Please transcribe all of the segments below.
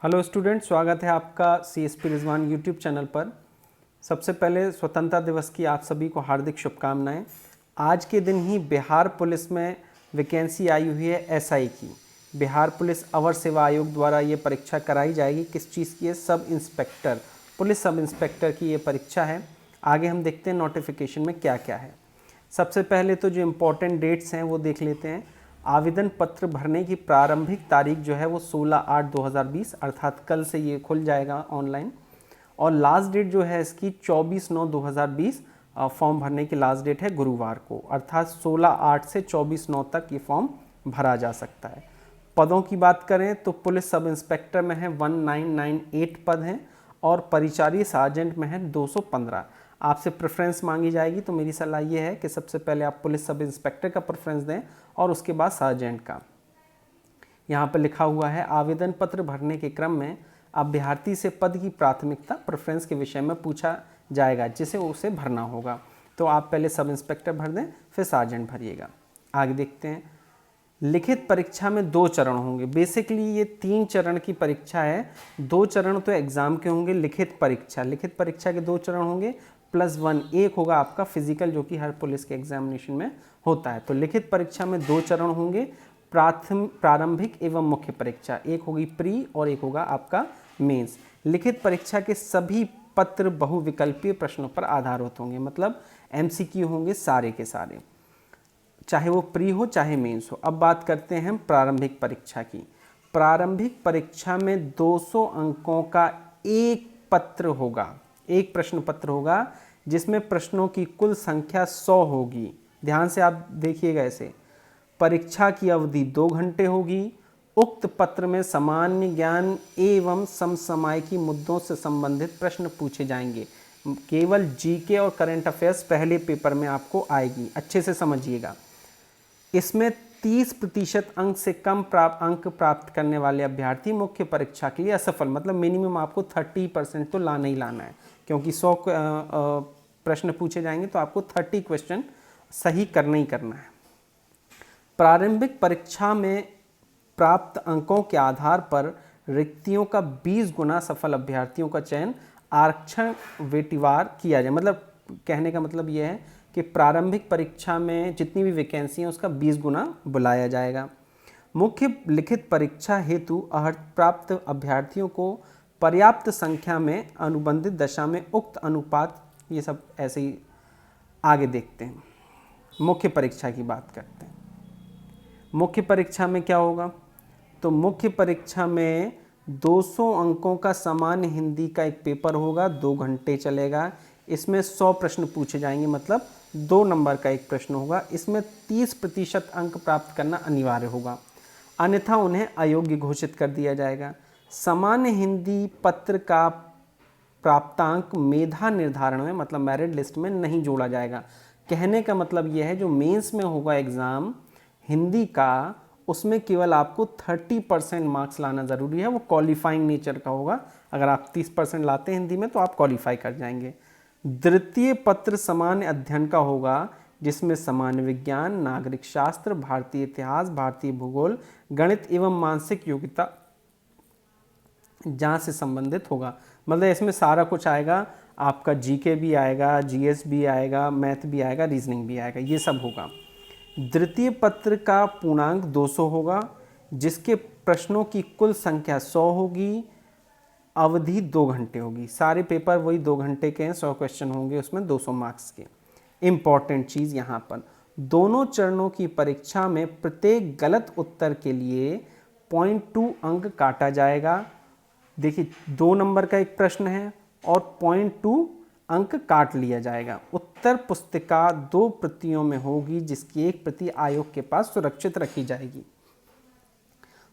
Hello student, स्वागत है आपका CSP रिजवान यूट्यूब चैनल पर। सबसे पहले स्वतंत्रता दिवस की आप सभी को हार्दिक शुभकामनाएं। आज के दिन ही बिहार पुलिस में वैकेंसी आई हुई है SI की। बिहार पुलिस अवर सेवा आयोग द्वारा ये परीक्षा कराई जाएगी। किस चीज़ की है? Sub inspector, police sub inspector की ये परीक्षा है। आगे हम देखते हैं नोटिफिकेशन में क्या क्या है। सबसे पहले तो जो इम्पोर्टेंट डेट्स हैं वो देख लेते हैं। आवेदन पत्र भरने की प्रारंभिक तारीख जो है वो 16/8/2020 अर्थात कल से ये खुल जाएगा ऑनलाइन। और लास्ट डेट जो है इसकी 24/9/2020 फॉर्म भरने की लास्ट डेट है गुरुवार को, अर्थात 16/8 से 24/9 तक ये फॉर्म भरा जा सकता है। पदों की बात करें तो पुलिस सब इंस्पेक्टर में है 1998 पद हैं और परिचारी सार्जेंट में है 215। आपसे प्रेफरेंस मांगी जाएगी तो मेरी सलाह ये है कि सबसे पहले आप पुलिस सब इंस्पेक्टर का प्रेफरेंस दें और उसके बाद सार्जेंट का। यहाँ पर लिखा हुआ है आवेदन पत्र भरने के क्रम में अभ्यर्थी से पद की प्राथमिकता प्रेफरेंस के विषय में पूछा जाएगा जिसे उसे भरना होगा। तो आप पहले सब इंस्पेक्टर भर दें, फिर सार्जेंट भरिएगा। आगे देखते हैं। लिखित परीक्षा में 2 चरण होंगे। बेसिकली ये 3 चरण की परीक्षा है। 2 चरण तो एग्जाम के होंगे। लिखित परीक्षा के 2 चरण होंगे +1 एक होगा आपका फिजिकल, जो कि हर पुलिस के एग्जामिनेशन में होता है। तो लिखित परीक्षा में 2 चरण होंगे, प्रारंभिक एवं मुख्य परीक्षा। एक होगी प्री और एक होगा आपका मेंस। लिखित परीक्षा के सभी पत्र बहुविकल्पीय प्रश्नों पर आधारित होंगे, मतलब MCQ होंगे सारे के सारे, चाहे वो प्री हो चाहे मेंस हो। अब बात करते हैं हम प्रारंभिक परीक्षा की। प्रारंभिक परीक्षा में 200 अंकों का एक पत्र होगा, एक प्रश्न पत्र होगा जिसमें प्रश्नों की कुल संख्या 100 होगी। ध्यान से आप देखिएगा ऐसे। परीक्षा की अवधि 2 घंटे होगी। उक्त पत्र में सामान्य ज्ञान एवं समसामयिकी मुद्दों से संबंधित प्रश्न पूछे जाएंगे। केवल GK और करंट अफेयर्स पहले पेपर में आपको आएगी, अच्छे से समझिएगा। इसमें 30% अंक से कम अंक प्राप्त करने वाले अभ्यर्थी मुख्य परीक्षा के लिए असफल, मतलब मिनिमम आपको 30% तो लाना ही लाना है, क्योंकि 100 प्रश्न पूछे जाएंगे तो आपको 30 क्वेश्चन सही करना ही करना है। प्रारंभिक परीक्षा में प्राप्त अंकों के आधार पर रिक्तियों का 20 गुना सफल अभ्यर्थियों का चयन आरक्षण वेटिवार किया जाए। मतलब कहने का मतलब यह है कि प्रारंभिक परीक्षा में जितनी भी वैकेंसी है उसका 20 गुना बुलाया जाएगा। मुख्य लिखित परीक्षा हेतु प्राप्त अभ्यर्थियों को पर्याप्त संख्या में अनुबंधित दशा में उक्त अनुपात, ये सब ऐसे ही आगे देखते हैं। मुख्य परीक्षा की बात करते हैं। मुख्य परीक्षा में क्या होगा? तो मुख्य परीक्षा में 200 अंकों का सामान्य हिंदी का एक पेपर होगा, 2 घंटे चलेगा। इसमें 100 प्रश्न पूछे जाएंगे, मतलब 2 नंबर का एक प्रश्न होगा। इसमें 30% अंक प्राप्त करना अनिवार्य होगा, अन्यथा उन्हें अयोग्य घोषित कर दिया जाएगा। सामान्य हिंदी पत्र का प्राप्तांक मेधा निर्धारण में, मतलब मेरिट लिस्ट में नहीं जोड़ा जाएगा। कहने का मतलब यह है जो मेंस में होगा एग्ज़ाम हिंदी का, उसमें केवल आपको 30% मार्क्स लाना ज़रूरी है। वो क्वालिफाइंग नेचर का होगा। अगर आप 30% लाते हैं हिंदी में तो आप क्वालिफाई कर जाएंगे। द्वितीय पत्र सामान्य अध्ययन का होगा, जिसमें सामान्य विज्ञान, नागरिक शास्त्र, भारतीय इतिहास, भारतीय भूगोल, गणित एवं मानसिक योग्यता जहाँ से संबंधित होगा। मतलब इसमें सारा कुछ आएगा, आपका GK भी आएगा, GS भी आएगा, मैथ भी आएगा, रीजनिंग भी आएगा, ये सब होगा। द्वितीय पत्र का पूर्णांक 200 होगा, जिसके प्रश्नों की कुल संख्या 100 होगी। अवधि 2 घंटे होगी। सारे पेपर वही 2 घंटे के हैं, 100 क्वेश्चन होंगे उसमें 200 मार्क्स के। इम्पॉर्टेंट चीज़ यहाँ पर, दोनों चरणों की परीक्षा में प्रत्येक गलत उत्तर के लिए 0.2 अंक काटा जाएगा। देखिए 2 नंबर का एक प्रश्न है और 0.2 अंक काट लिया जाएगा। उत्तर पुस्तिका 2 प्रतियों में होगी, जिसकी एक प्रति आयोग के पास सुरक्षित रखी जाएगी।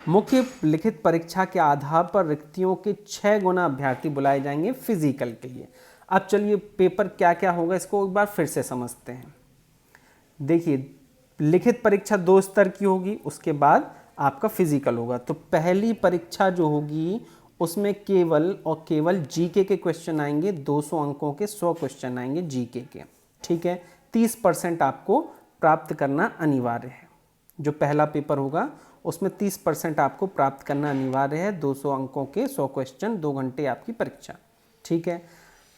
मुख्य लिखित परीक्षा के आधार पर रिक्तियों के 6 गुना अभ्यर्थी बुलाए जाएंगे फिजिकल के लिए। अब चलिए पेपर क्या क्या होगा इसको एक बार फिर से समझते हैं। देखिए लिखित परीक्षा 2 स्तर की होगी, उसके बाद आपका फिजिकल होगा। तो पहली परीक्षा जो होगी उसमें केवल और केवल GK के क्वेश्चन आएंगे। 200 अंकों के 100 क्वेश्चन आएंगे GK के, ठीक है। 30% आपको प्राप्त करना अनिवार्य है। जो पहला पेपर होगा उसमें 30% आपको प्राप्त करना अनिवार्य है। 200 अंकों के 100 क्वेश्चन, 2 घंटे आपकी परीक्षा। ठीक है,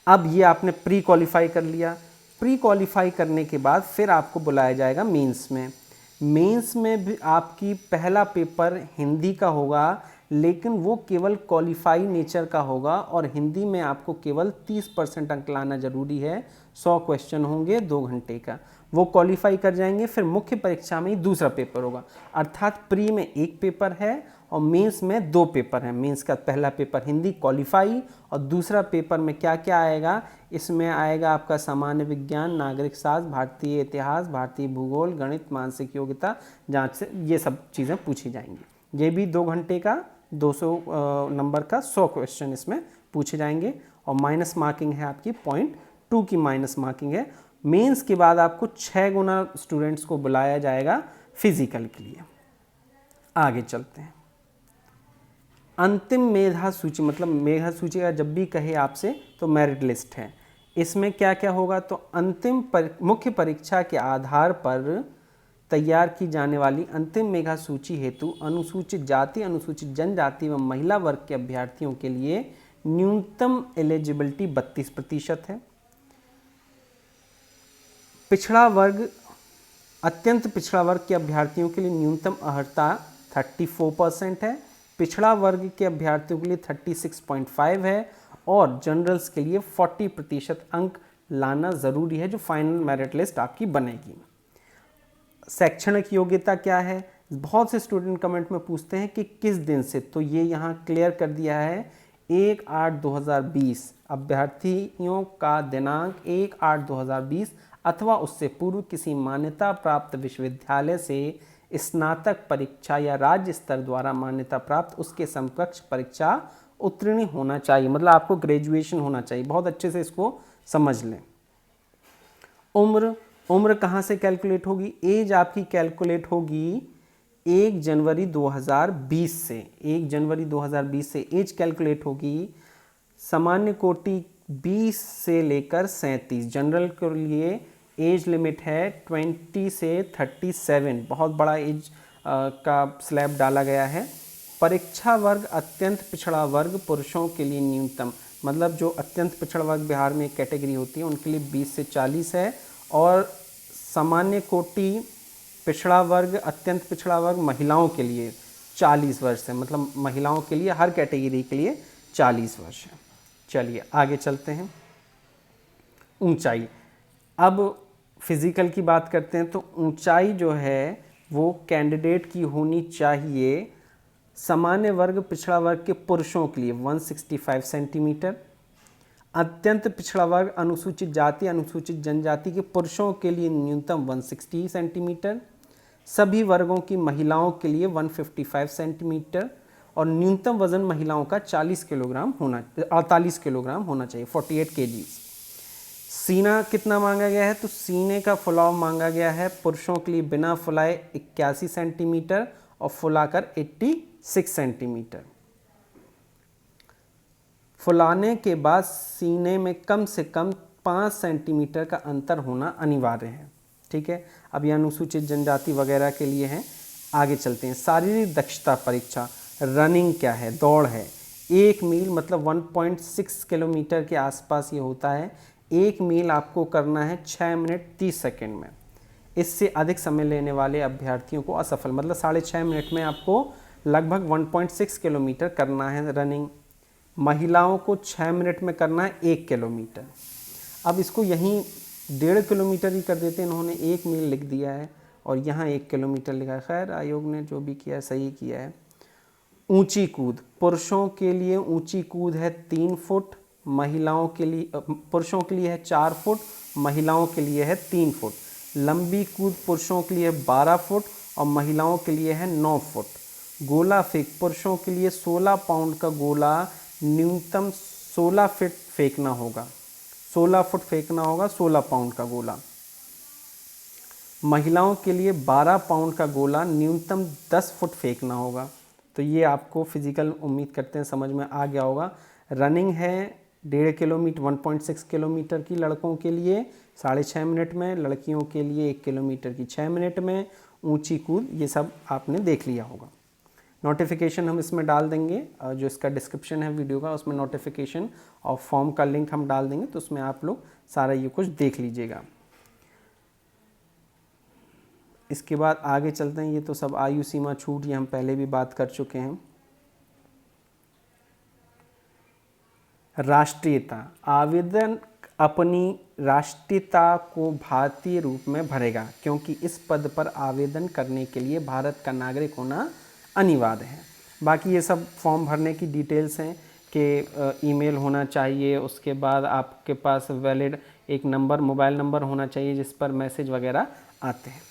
अब ये आपने प्री क्वालिफाई कर लिया। प्री क्वालिफाई करने के बाद फिर आपको बुलाया जाएगा मेंस में। मेंस में भी आपकी पहला पेपर हिंदी का होगा, लेकिन वो केवल क्वालिफाई नेचर का होगा और हिंदी में आपको केवल 30% अंक लाना जरूरी है। 100 क्वेश्चन होंगे 2 घंटे का, वो क्वालिफाई कर जाएंगे। फिर मुख्य परीक्षा में ही दूसरा पेपर होगा, अर्थात प्री में 1 पेपर है और मेंस में 2 पेपर हैं। मेंस का पहला पेपर हिंदी क्वालिफाई और दूसरा पेपर में क्या क्या आएगा, इसमें आएगा आपका सामान्य विज्ञान, नागरिक शास्त्र, भारतीय इतिहास, भारतीय भूगोल, गणित, मानसिक योग्यता जांच से ये सब चीज़ें पूछी जाएंगी। ये भी 2 घंटे का 200 नंबर का 100 क्वेश्चन इसमें पूछे जाएंगे और माइनस मार्किंग है आपकी 0.2 की माइनस मार्किंग है। मेंस के बाद आपको 6 गुना स्टूडेंट्स को बुलाया जाएगा फिजिकल के लिए। आगे चलते हैं। अंतिम मेधा सूची, मतलब मेधा सूची का जब भी कहे आपसे तो मेरिट लिस्ट है। इसमें क्या क्या होगा, तो अंतिम मुख्य परीक्षा के आधार पर तैयार की जाने वाली अंतिम मेधा सूची हेतु अनुसूचित जाति, अनुसूचित जनजाति व महिला वर्ग के अभ्यर्थियों के लिए न्यूनतम एलिजिबिलिटी 32% है। पिछड़ा वर्ग, अत्यंत पिछड़ा वर्ग के अभ्यर्थियों के लिए न्यूनतम अर्हता 34% है। पिछड़ा वर्ग के अभ्यर्थियों के लिए 36.5 है और जनरल्स के लिए 40% अंक लाना ज़रूरी है, जो फाइनल मेरिट लिस्ट आपकी बनेगी। शैक्षणिक योग्यता क्या है, बहुत से स्टूडेंट कमेंट में पूछते हैं कि किस दिन से, तो ये यहाँ क्लियर कर दिया है 1/8/2020। अभ्यर्थियों का दिनांक 1/8/2020 अथवा उससे पूर्व किसी मान्यता प्राप्त विश्वविद्यालय से स्नातक परीक्षा या राज्य स्तर द्वारा मान्यता प्राप्त उसके समकक्ष परीक्षा उत्तीर्ण होना चाहिए, मतलब आपको ग्रेजुएशन होना चाहिए। बहुत अच्छे से इसको समझ लें। उम्र कहाँ से कैलकुलेट होगी, एज आपकी कैलकुलेट होगी 1 जनवरी 2020 से। 1 जनवरी 2020 से एज कैलकुलेट होगी। सामान्य कोटि 20 से लेकर 37, जनरल के लिए एज लिमिट है 20 से 37, बहुत बड़ा एज का स्लैब डाला गया है। परीक्षा वर्ग अत्यंत पिछड़ा वर्ग पुरुषों के लिए न्यूनतम, मतलब जो अत्यंत पिछड़ा वर्ग बिहार में एक कैटेगरी होती है उनके लिए 20 से 40 है और सामान्य कोटि पिछड़ा वर्ग, अत्यंत पिछड़ा वर्ग महिलाओं के लिए 40 वर्ष है, मतलब महिलाओं के लिए हर कैटेगरी के लिए 40 वर्ष है। चलिए आगे चलते हैं। ऊंचाई, अब फिजिकल की बात करते हैं तो ऊंचाई जो है वो कैंडिडेट की होनी चाहिए सामान्य वर्ग पिछड़ा वर्ग के पुरुषों के लिए 165 सेंटीमीटर, अत्यंत पिछड़ा वर्ग अनुसूचित जाति अनुसूचित जनजाति के पुरुषों के लिए न्यूनतम 160 सेंटीमीटर, सभी वर्गों की महिलाओं के लिए 155 सेंटीमीटर और न्यूनतम वजन महिलाओं का 48 किलोग्राम होना चाहिए 48 kg। सीना कितना मांगा गया है, तो सीने का फुलाव मांगा गया है पुरुषों के लिए बिना फुलाए 81 सेंटीमीटर और फुलाकर 86 सेंटीमीटर। फुलाने के बाद सीने में कम से कम 5 सेंटीमीटर का अंतर होना अनिवार्य है। ठीक है, अब ये अनुसूचित जनजाति वगैरह के लिए है। आगे चलते हैं। शारीरिक दक्षता परीक्षा, रनिंग क्या है, दौड़ है। 1 मील मतलब 1.6 किलोमीटर के आसपास ये होता है। 1 मील आपको करना है 6 मिनट 30 सेकेंड में। इससे अधिक समय लेने वाले अभ्यर्थियों को असफल, मतलब 6.5 मिनट में आपको लगभग 1.6 किलोमीटर करना है रनिंग। महिलाओं को 6 मिनट में करना है 1 किलोमीटर। अब इसको यहीं 1.5 किलोमीटर ही कर देते हैं, इन्होंने 1 मील लिख दिया है और यहाँ 1 किलोमीटर लिखा है। खैर आयोग ने जो भी किया सही किया है। ऊंची कूद, पुरुषों के लिए ऊंची कूद है 3 फुट, महिलाओं के लिए, पुरुषों के लिए है 4 फुट, महिलाओं के लिए है 3 फुट। लंबी कूद पुरुषों के लिए 12 फुट और महिलाओं के लिए है 9 फुट। गोला फेंक, पुरुषों के लिए 16 पाउंड का गोला न्यूनतम 16 फीट फेंकना होगा, 16 फुट फेंकना होगा 16 पाउंड का गोला। महिलाओं के लिए 12 पाउंड का गोला न्यूनतम 10 फुट फेंकना होगा। तो ये आपको फिजिकल उम्मीद करते हैं समझ में आ गया होगा। रनिंग है 1.5 किलोमीटर 1.6 किलोमीटर की लड़कों के लिए 6.5 मिनट में, लड़कियों के लिए 1 किलोमीटर की 6 मिनट में। ऊंची कूद ये सब आपने देख लिया होगा। नोटिफिकेशन हम इसमें डाल देंगे, जो इसका डिस्क्रिप्शन है वीडियो का उसमें नोटिफिकेशन और फॉर्म का लिंक हम डाल देंगे, तो उसमें आप लोग सारा ये कुछ देख लीजिएगा। इसके बाद आगे चलते हैं। ये तो सब आयु सीमा छूट, ये हम पहले भी बात कर चुके हैं। राष्ट्रीयता, आवेदन अपनी राष्ट्रीयता को भारतीय रूप में भरेगा क्योंकि इस पद पर आवेदन करने के लिए भारत का नागरिक होना अनिवार्य है। बाकी ये सब फॉर्म भरने की डिटेल्स हैं कि ईमेल होना चाहिए, उसके बाद आपके पास वैलिड एक नंबर, मोबाइल नंबर होना चाहिए जिस पर मैसेज वगैरह आते हैं।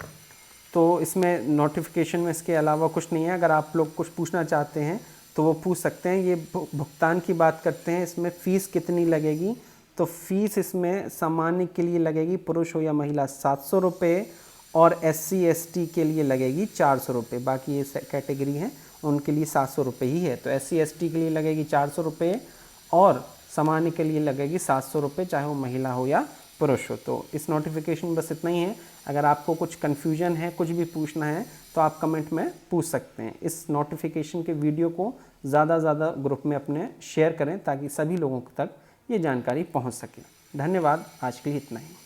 तो इसमें नोटिफिकेशन में इसके अलावा कुछ नहीं है। अगर आप लोग कुछ पूछना चाहते हैं तो वो पूछ सकते हैं। ये भुगतान की बात करते हैं, इसमें फ़ीस कितनी लगेगी, तो फीस इसमें सामान्य के लिए लगेगी, पुरुष हो या महिला 700 रुपये, और SC ST के लिए लगेगी 400 रुपये। बाकी ये कैटेगरी हैं उनके लिए 700 रुपये ही है। तो SC ST के लिए लगेगी 400 रुपये और सामान्य के लिए लगेगी 700 रुपये, चाहे वो महिला हो या पुरुष हो। तो इस नोटिफिकेशन में बस इतना ही है। अगर आपको कुछ कन्फ्यूजन है, कुछ भी पूछना है तो आप कमेंट में पूछ सकते हैं। इस नोटिफिकेशन के वीडियो को ज़्यादा से ज़्यादा ग्रुप में अपने शेयर करें ताकि सभी लोगों तक ये जानकारी पहुंच सके। धन्यवाद, आज के लिए इतना ही।